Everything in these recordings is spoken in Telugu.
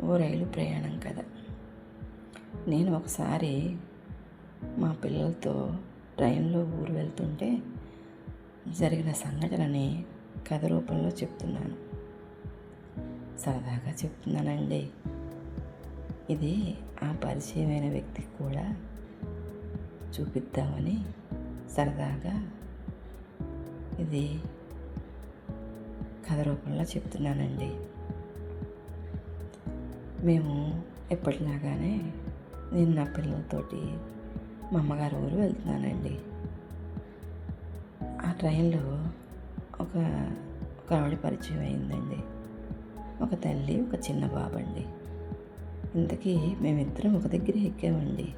ఓ రైలు ప్రయాణం కథ. నేను ఒకసారి మా పిల్లలతో ట్రైన్లో ఊరు వెళ్తుంటే జరిగిన సంఘటనని కథ రూపంలో చెప్తున్నాను. సరదాగా చెప్తున్నానండి. ఇది ఆ పరిచయమైన వ్యక్తికి కూడా చూపిద్దామని సరదాగా ఇది కథ రూపంలో చెప్తున్నానండి. మేము ఎప్పటిలాగానే నేను నా పిల్లలతోటి మా అమ్మగారి ఊరు వెళ్తున్నానండి. ఆ ట్రైన్లో ఒక ఆవిడ పరిచయం అయిందండి. ఒక తల్లి, ఒక చిన్న బాబు అండి. ఇంతకీ మేమిద్దరం ఒక దగ్గర ఎక్కామండి.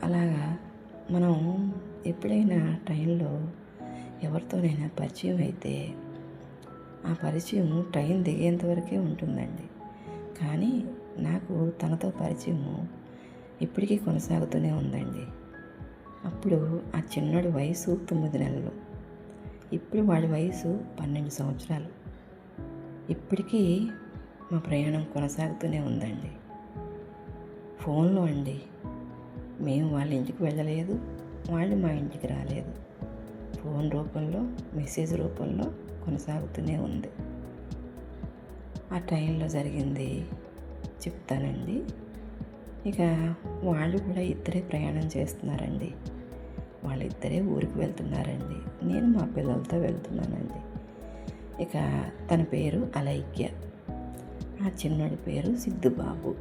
అలాగా మనం ఎప్పుడైనా ట్రైన్లో ఎవరితోనైనా పరిచయం అయితే ఆ పరిచయం ట్రైన్ దిగేంత వరకే ఉంటుందండి. కానీ నాకు తనతో పరిచయము ఇప్పటికీ కొనసాగుతూనే ఉందండి. అప్పుడు ఆ చిన్నోడి వయసు 9 నెలలు. ఇప్పుడు వాడి వయసు 12 సంవత్సరాలు. ఇప్పటికీ మా ప్రయాణం కొనసాగుతూనే ఉందండి. ఫోన్లో అండి. మేము వాళ్ళ ఇంటికి వెళ్ళలేదు, వాళ్ళు మా ఇంటికి రాలేదు. ఫోన్ రూపంలో, మెసేజ్ రూపంలో కొనసాగుతూనే ఉంది. ఆ ట్రైన్లో జరిగింది చెప్తానండి. ఇక వాళ్ళు కూడా ఇద్దరే ప్రయాణం చేస్తున్నారండి. వాళ్ళిద్దరే ఊరికి వెళ్తున్నారండి. నేను మా పిల్లలతో వెళ్తున్నానండి. ఇక తన పేరు అలైక్య, ఆ చిన్నోడి పేరు సిద్ధుబాబు.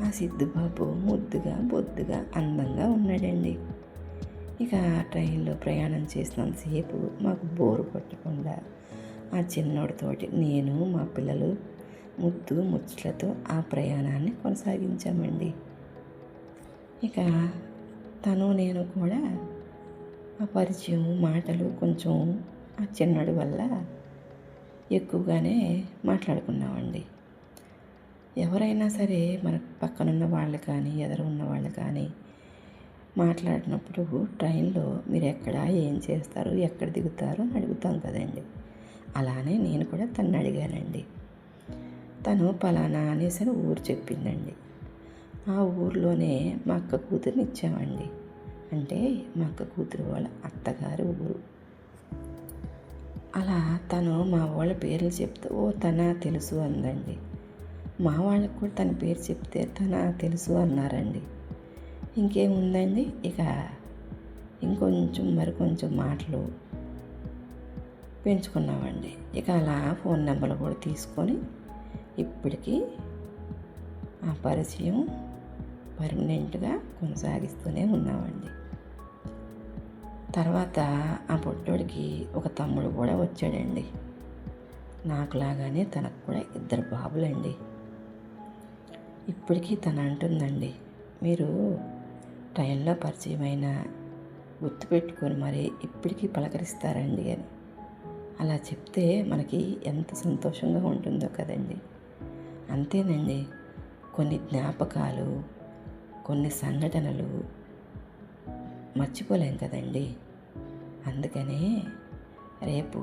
ఆ సిద్ధుబాబు ముద్దుగా, బొద్దుగా, అందంగా ఉన్నాడండి. ఇక ట్రైన్లో ప్రయాణం చేసినంతసేపు మాకు బోరు కొట్టకుండా ఆ చిన్నోడితోటి నేను, మా పిల్లలు ముద్దు ముచ్చట్లతో ఆ ప్రయాణాన్ని కొనసాగించామండి. ఇక తను నేను కూడా ఆ పరిచయం మాటలు కొంచెం ఆ చిన్నోడి వల్ల ఎక్కువగానే మాట్లాడుకున్నామండి. ఎవరైనా సరే మన పక్కనున్న వాళ్ళు కానీ, ఎదురు ఉన్న వాళ్ళు కానీ మాట్లాడినప్పుడు ట్రైన్లో మీరు ఎక్కడ, ఏం చేస్తారు, ఎక్కడ దిగుతారు అని అడుగుతాం కదండి. అలానే నేను కూడా తను అడిగానండి. తను పలానా అనేసి ఊరు చెప్పిందండి. ఆ ఊరిలోనే మా అక్క కూతురిని ఇచ్చామండి. అంటే మా అక్క కూతురు వాళ్ళ అత్తగారి ఊరు. అలా తను మా వాళ్ళ పేర్లు చెప్తే ఓ తన తెలుసు అందండి. మా వాళ్ళకు కూడా తన పేరు చెప్తే తన తెలుసు అన్నారండి. ఇంకేముందండి, ఇక మరికొంచెం మాటలు పెంచుకున్నామండి. ఇక అలా ఫోన్ నెంబర్లు కూడా తీసుకొని ఇప్పటికీ ఆ పరిచయం పర్మనెంట్గా కొనసాగిస్తూనే ఉన్నామండి. తర్వాత ఆ పొట్టోడికి ఒక తమ్ముడు కూడా వచ్చాడండి. నాకులాగానే తనకు కూడా 2 బాబులండి. ఇప్పటికీ తను అంటుందండి, మీరు ట్రైన్లో పరిచయమైన గుర్తుపెట్టుకొని మరి ఇప్పటికీ పలకరిస్తారండి అని. అలా చెప్తే మనకి ఎంత సంతోషంగా ఉంటుందో కదండి. అంతేనండి, కొన్ని జ్ఞాపకాలు, కొన్ని సంఘటనలు మర్చిపోలేం కదండి. అందుకనే రేపు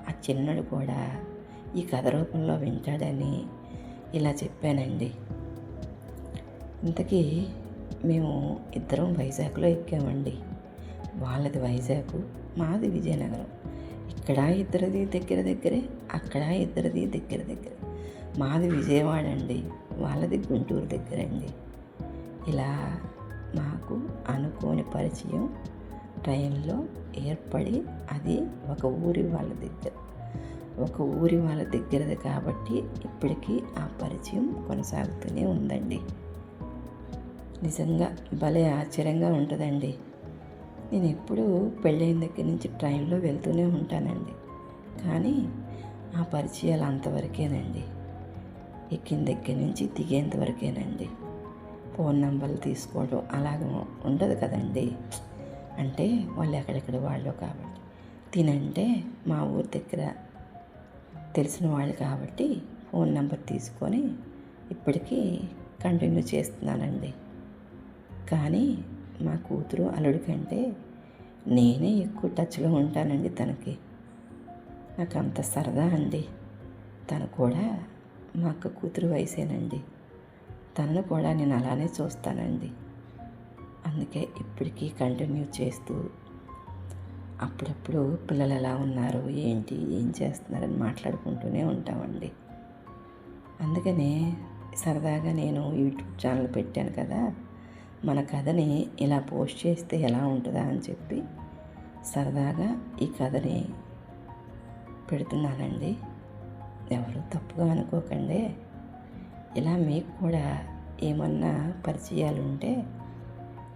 ఆ చిన్నడు కూడా ఈ కథ రూపంలో వింటాడని ఇలా చెప్పానండి. ఇంతకీ మేము ఇద్దరం వైజాగ్లో ఎక్కామండి. వాళ్ళది వైజాగ్, మాది విజయనగరం. ఇక్కడ ఇద్దరిది దగ్గరే, అక్కడ ఇద్దరిది దగ్గరే. మాది విజయవాడ అండి, వాళ్ళది గుంటూరు దగ్గరండి. ఇలా మాకు అనుకోని పరిచయం ట్రైన్లో ఏర్పడి అది ఒక ఊరి వాళ్ళ దగ్గరది కాబట్టి ఇప్పటికీ ఆ పరిచయం కొనసాగుతూనే ఉందండి. నిజంగా భలే ఆశ్చర్యంగా ఉంటుందండి. నేను ఎప్పుడూ పెళ్ళైన దగ్గర నుంచి ట్రైన్లో వెళ్తూనే ఉంటానండి. కానీ ఆ పరిచయాలు అంతవరకేనండి. ఎక్కిన దగ్గర నుంచి దిగేంత వరకేనండి. ఫోన్ నెంబర్లు తీసుకోవడం అలాగ ఉండదు కదండి. అంటే వాళ్ళు ఎక్కడెక్కడ వాళ్ళు కాబట్టి. తినంటే మా ఊరి దగ్గర తెలిసిన వాళ్ళు కాబట్టి ఫోన్ నెంబర్ తీసుకొని ఇప్పటికీ కంటిన్యూ చేస్తున్నానండి. కానీ మా కూతురు అల్లుడి కంటే నేనే ఎక్కువ టచ్లో ఉంటానండి తనకి. నాకు అంత సరదా అండి. తను కూడా మా అక్క కూతురు వయసేనండి. తనను కూడా నేను అలానే చూస్తానండి. అందుకే ఇప్పటికీ కంటిన్యూ చేస్తూ అప్పుడప్పుడు పిల్లలు ఎలా ఉన్నారు, ఏంటి, ఏం చేస్తున్నారని మాట్లాడుకుంటూనే ఉంటామండి. అందుకనే సరదాగా నేను యూట్యూబ్ ఛానల్ పెట్టాను కదా, మన కథని ఇలా పోస్ట్ చేస్తే ఎలా ఉంటుందా అని చెప్పి సరదాగా ఈ కథని పెడుతున్నానండి. ఎవరు తప్పుగా అనుకోకండి. ఇలా మీకు కూడా ఏమన్నా పరిచయాలు ఉంటే,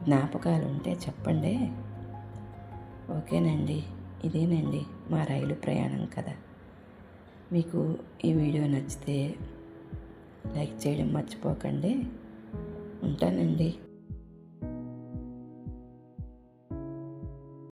జ్ఞాపకాలు ఉంటే చెప్పండి. ఓకేనండి. ఇదేనండి మా రైలు ప్రయాణం కథ. మీకు ఈ వీడియో నచ్చితే లైక్ చేయడం మర్చిపోకండి. ఉంటానండి.